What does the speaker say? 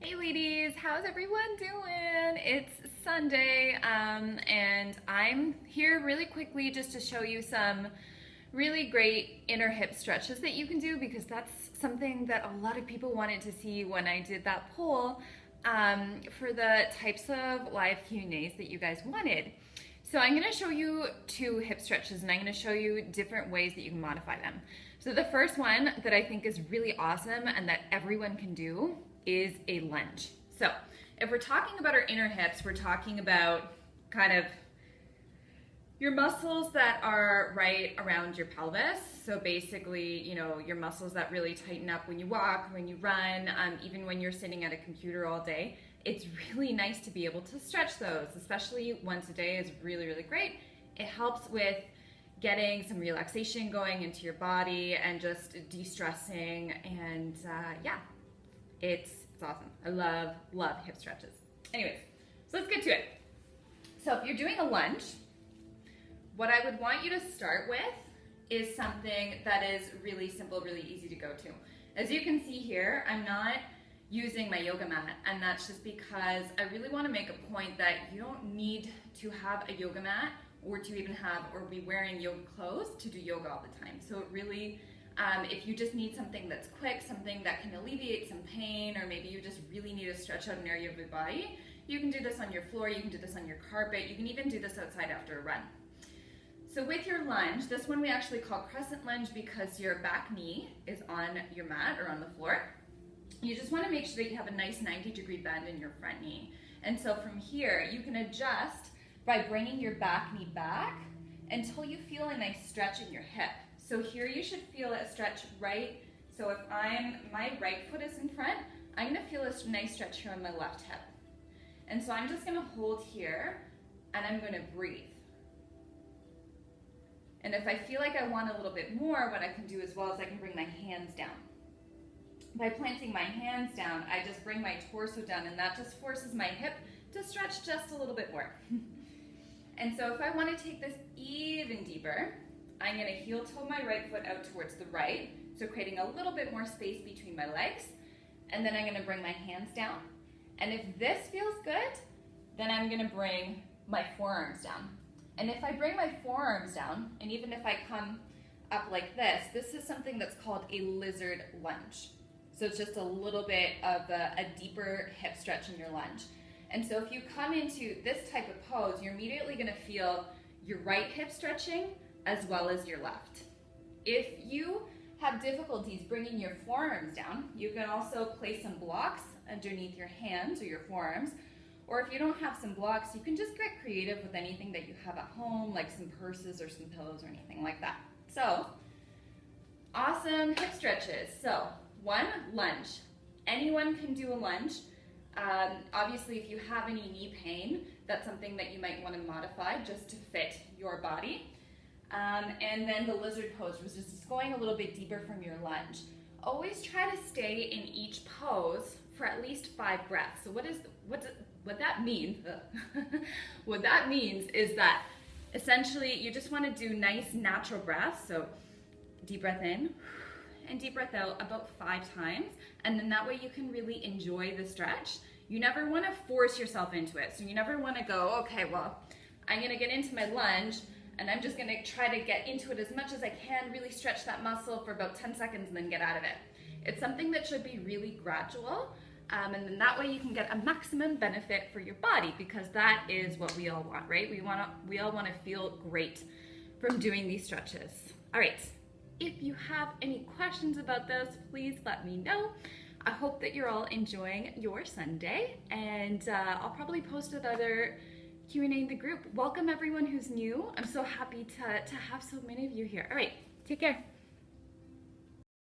Hey ladies, how's everyone doing? It's Sunday, and I'm here really quickly just to show you some really great inner hip stretches that you can do, because that's something that a lot of people wanted to see when I did that poll for the types of live Q&As that you guys wanted. So I'm going to show you two hip stretches, and I'm going to show you different ways that you can modify them. So the first one that I think is really awesome and that everyone can do is a lunge. So if we're talking about our inner hips, we're talking about kind of your muscles that are right around your pelvis. So basically, you know, your muscles that really tighten up when you walk, when you run, even when you're sitting at a computer all day. It's really nice to be able to stretch those, especially once a day is really, really great. It helps with getting some relaxation going into your body and just de-stressing, and yeah, it's awesome. I love hip stretches. Anyways, so let's get to it. So if you're doing a lunge, what I would want you to start with is something that is really simple, really easy to go to. As you can see here, I'm not using my yoga mat, and that's just because I really want to make a point that you don't need to have a yoga mat or to even have or be wearing yoga clothes to do yoga all the time. So it really, if you just need something that's quick, something that can alleviate some pain, or maybe you just really need to stretch out an area of your body, you can do this on your floor, you can do this on your carpet, you can even do this outside after a run. So with your lunge, this one we actually call crescent lunge because your back knee is on your mat or on the floor. You just want to make sure that you have a nice 90-degree bend in your front knee. And so from here, you can adjust by bringing your back knee back until you feel a nice stretch in your hip. So here you should feel a stretch right. So if my right foot is in front, I'm going to feel a nice stretch here on my left hip. And so I'm just going to hold here and I'm going to breathe. And if I feel like I want a little bit more, what I can do as well is I can bring my hands down. By planting my hands down, I just bring my torso down, and that just forces my hip to stretch just a little bit more. And so if I want to take this even deeper, I'm going to heel toe my right foot out towards the right, so creating a little bit more space between my legs, and then I'm going to bring my hands down. And if this feels good, then I'm going to bring my forearms down. And if I bring my forearms down, and even if I come up like this is something that's called a lizard lunge. So it's just a little bit of a deeper hip stretch in your lunge. And so if you come into this type of pose, you're immediately going to feel your right hip stretching as well as your left. If you have difficulties bringing your forearms down, you can also place some blocks underneath your hands or your forearms. Or if you don't have some blocks, you can just get creative with anything that you have at home, like some purses or some pillows or anything like that. So, awesome hip stretches. So, one, lunge. Anyone can do a lunge. Obviously, if you have any knee pain, that's something that you might want to modify just to fit your body. And then the lizard pose, which is just going a little bit deeper from your lunge. Always try to stay in each pose for at least 5 breaths. So what that means, what that means is that essentially you just want to do nice natural breaths. So deep breath in and deep breath out about 5 times, and then that way you can really enjoy the stretch. You never want to force yourself into it. So you never want to go, okay, well, I'm going to get into my lunge and I'm just going to try to get into it as much as I can, really stretch that muscle for about 10 seconds and then get out of it. It's something that should be really gradual. And then that way you can get a maximum benefit for your body, because that is what we all want, right? We all want to feel great from doing these stretches. All right, if you have any questions about this, please let me know. I hope that you're all enjoying your Sunday, and I'll probably post another Q&A in the group. Welcome everyone who's new. I'm so happy to have so many of you here. All right, take care.